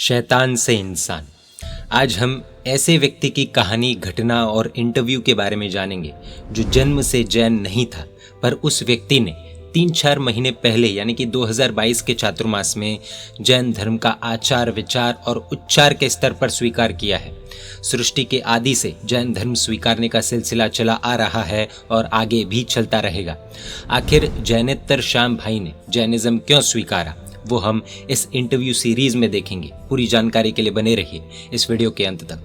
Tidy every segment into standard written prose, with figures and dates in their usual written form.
शैतान से इंसान। आज हम ऐसे व्यक्ति की कहानी, घटना और इंटरव्यू के बारे में जानेंगे जो जन्म से जैन नहीं था, पर उस व्यक्ति ने 3-4 महीने पहले यानी कि 2022 के चातुर्मास में जैन धर्म का आचार, विचार और उच्चार के स्तर पर स्वीकार किया है। सृष्टि के आदि से जैन धर्म स्वीकारने का सिलसिला चला आ रहा है और आगे भी चलता रहेगा। आखिर जैनेतर श्याम भाई ने जैनिज्म क्यों स्वीकारा, वो हम इस इंटरव्यू सीरीज में देखेंगे। पूरी जानकारी के लिए बने रहिए इस वीडियो के अंत तक।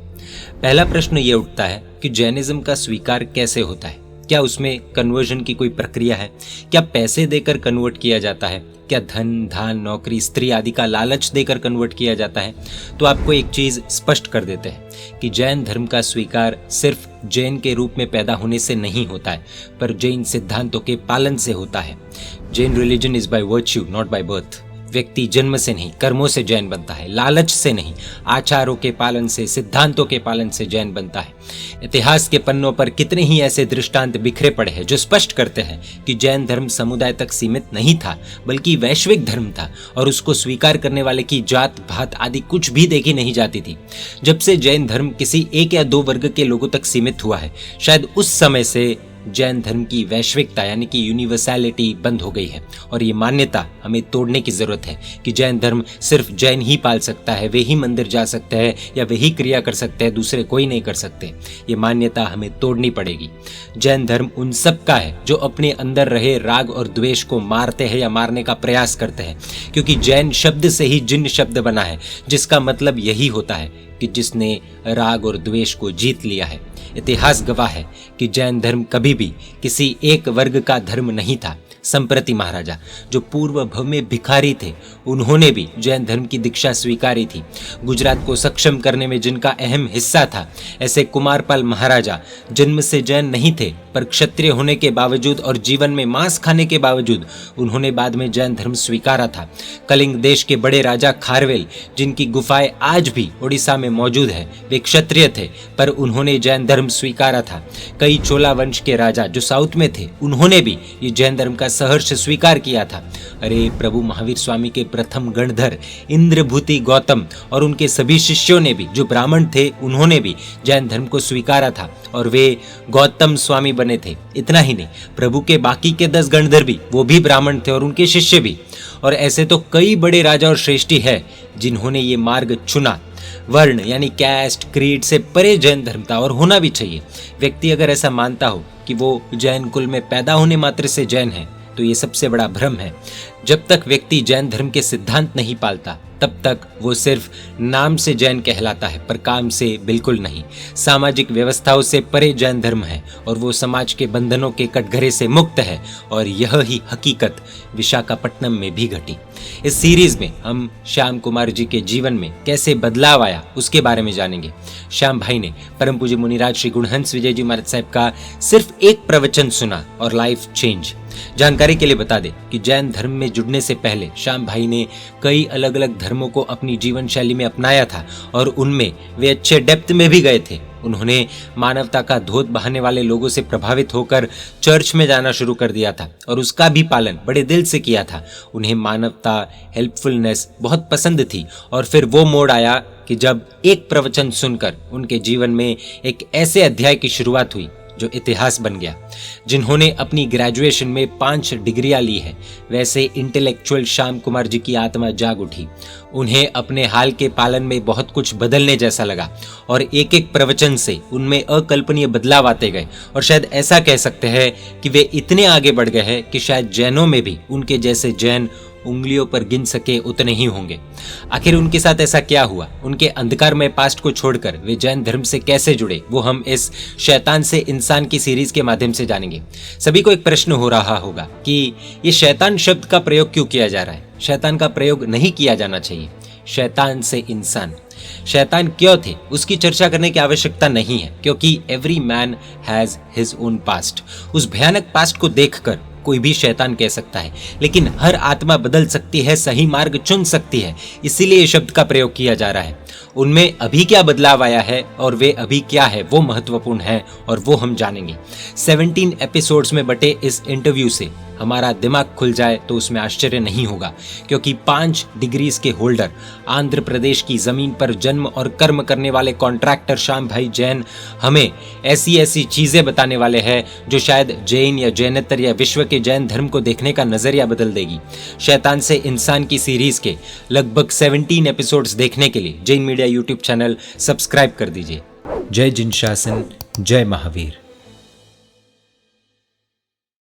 पहला प्रश्न ये उठता है कि जैनिज्म का स्वीकार कैसे होता है? क्या उसमें कन्वर्जन की कोई प्रक्रिया है? क्या पैसे देकर कन्वर्ट किया जाता है? क्या धन, धान, नौकरी, स्त्री आदि का लालच देकर कन्वर्ट किया जाता है? तो आपको एक चीज स्पष्ट कर देते हैं कि जैन धर्म का स्वीकार सिर्फ जैन के रूप में पैदा होने से नहीं होता है, पर जैन सिद्धांतों के पालन से होता है। Jain religion is by virtue, not by birth. व्यक्ति जन्म से नहीं, कर्मों से जैन बनता है, लालच से नहीं, आचारों के पालन से, सिद्धांतों के पालन से जैन बनता है। इतिहास के पन्नों पर कितने ही ऐसे दृष्टांत बिखरे पड़े हैं जो स्पष्ट करते हैं कि जैन धर्म समुदाय तक सीमित नहीं था, बल्कि वैश्विक धर्म था और उसको स्वीकार करने वाले की जात, भात आदि कुछ भी देखी नहीं जाती थी। जब से जैन धर्म किसी 1 या 2 वर्ग के लोगों तक सीमित हुआ है, शायद उस समय से जैन धर्म की वैश्विकता यानी कि यूनिवर्सैलिटी बंद हो गई है। और ये मान्यता हमें तोड़ने की जरूरत है कि जैन धर्म सिर्फ जैन ही पाल सकता है, वे ही मंदिर जा सकते हैं या वे ही क्रिया कर सकते हैं, दूसरे कोई नहीं कर सकते। ये मान्यता हमें तोड़नी पड़ेगी। जैन धर्म उन सब का है जो अपने अंदर रहे राग और द्वेष को मारते हैं या मारने का प्रयास करते हैं, क्योंकि जैन शब्द से ही जिन शब्द बना है, जिसका मतलब यही होता है कि जिसने राग और द्वेष को जीत लिया है। इतिहास गवाह है कि जैन धर्म कभी भी किसी एक वर्ग का धर्म नहीं था। संप्रति महाराजा जो पूर्व भव में भिखारी थे, उन्होंने भी जैन धर्म की दीक्षा स्वीकारी थी। गुजरात को सक्षम करने में जिनका अहम हिस्सा था, ऐसे कुमारपाल महाराजा जन्म से जैन नहीं थे, पर क्षत्रिय होने के बावजूद और जीवन में मांस खाने के बावजूद उन्होंने बाद में जैन धर्म स्वीकारा था। कलिंग देश के बड़े राजा खारवेल, जिनकी गुफाएं आज भी उड़ीसा में मौजूद है, वे क्षत्रिय थे, पर उन्होंने जैन धर्म स्वीकारा था। कई चोला वंश के राजा जो साउथ में थे, उन्होंने भी ये जैन धर्म का सहर्ष स्वीकार किया था। अरे प्रभु महावीर स्वामी के प्रथम गणधर इंद्रभूति गौतम और उनके सभी शिष्यों ने भी, जो ब्राह्मण थे, उन्होंने भी जैन धर्म को स्वीकारा था और वे गौतम स्वामी बने थे। इतना ही नहीं, प्रभु के बाकी के 10 गणधर भी, वो भी ब्राह्मण थे और उनके शिष्य भी। और ऐसे तो कई बड़े राजा और श्रेष्ठी है जिन्होंने ये मार्ग चुना। वर्ण यानी कैस्ट, क्रीड से परे जैन धर्म था और होना भी चाहिए। व्यक्ति अगर ऐसा मानता हो कि वो जैन कुल में पैदा होने मात्र से जैन है, तो ये सबसे बड़ा भ्रम है। जब तक व्यक्ति जैन धर्म के सिद्धांत नहीं पालता, तब तक वो सिर्फ नाम से जैन कहलाता है, पर काम से बिल्कुल नहीं। सामाजिक व्यवस्थाओं से परे जैन धर्म है और वो समाज के बंधनों के कटघरे से मुक्त है। और यह ही हकीकत विशाखापट्टनम में भी घटी। इस सीरीज में हम श्याम कुमार जी के जीवन में कैसे बदलाव आया उसके बारे में जानेंगे। श्याम भाई ने परम पूज्य मुनिराज श्री गुणहंस विजय जी महाराज साहब का सिर्फ एक प्रवचन सुना और लाइफ चेंज। जानकारी के लिए बता दें कि जैन धर्म में जुड़ने से पहले श्याम भाई ने कई अलग अलग धर्मों को अपनी जीवन शैली में अपनाया था और उनमें वे अच्छे डेप्थ में भी गए थे। उन्होंने मानवता का धोत बहाने वाले लोगों से प्रभावित होकर चर्च में जाना शुरू कर दिया था और उसका भी पालन बड़े दिल से किया था। उन्हें मानवता, हेल्पफुलनेस बहुत पसंद थी। और फिर वो मोड़ आया कि जब एक प्रवचन सुनकर उनके जीवन में एक ऐसे अध्याय की शुरुआत हुई जो इतिहास बन गया। जिन्होंने अपनी ग्रेजुएशन में 5 डिग्रियां ली है, वैसे इंटेलेक्चुअल श्याम कुमार जी की आत्मा जाग उठी। उन्हें अपने हाल के पालन में बहुत कुछ बदलने जैसा लगा और एक एक प्रवचन से उनमें अकल्पनीय बदलाव आते गए। और शायद ऐसा कह सकते हैं कि वे इतने आगे बढ़ गए हैं कि शायद जैनों में भी उनके जैसे जैन उंगलियों पर गिन सके उतने ही होंगे। आखिर उनके साथ ऐसा क्या हुआ? उनके अंधकारमय पास्ट को छोड़कर वे जैन धर्म से कैसे जुड़े, वो हम इस शैतान से इंसान की सीरीज के माध्यम से जानेंगे। सभी को एक प्रश्न हो रहा होगा कि ये शैतान शब्द का प्रयोग क्यों किया जा रहा है? शैतान का प्रयोग नहीं किया जाना चाहिए। शैतान से इंसान, शैतान क्यों थे उसकी चर्चा करने की आवश्यकता नहीं है, क्योंकि every man has his own past. उस भयानक पास्ट को देखकर कोई भी शैतान कह सकता है, लेकिन हर आत्मा बदल सकती है, सही मार्ग चुन सकती है। इसीलिए ये शब्द का प्रयोग किया जा रहा है। उनमें अभी क्या बदलाव आया है और वे अभी क्या है, वो महत्वपूर्ण है और वो हम जानेंगे। 17 एपिसोड्स में बटे इस इंटरव्यू से हमारा दिमाग खुल जाए तो उसमें आश्चर्य नहीं होगा, क्योंकि 5 डिग्रीज के होल्डर आंध्र प्रदेश की जमीन पर जन्म और कर्म करने वाले कॉन्ट्रैक्टर श्याम भाई जैन हमें ऐसी ऐसी चीजें बताने वाले हैं जो शायद जैन या जैनेतर या विश्व के जैन धर्म को देखने का नजरिया बदल देगी। शैतान से इंसान की सीरीज के लगभग 17 एपिसोड्स देखने के लिए Jain media YouTube channel subscribe कर दीजिए। जय जिन शासन, जय महावीर।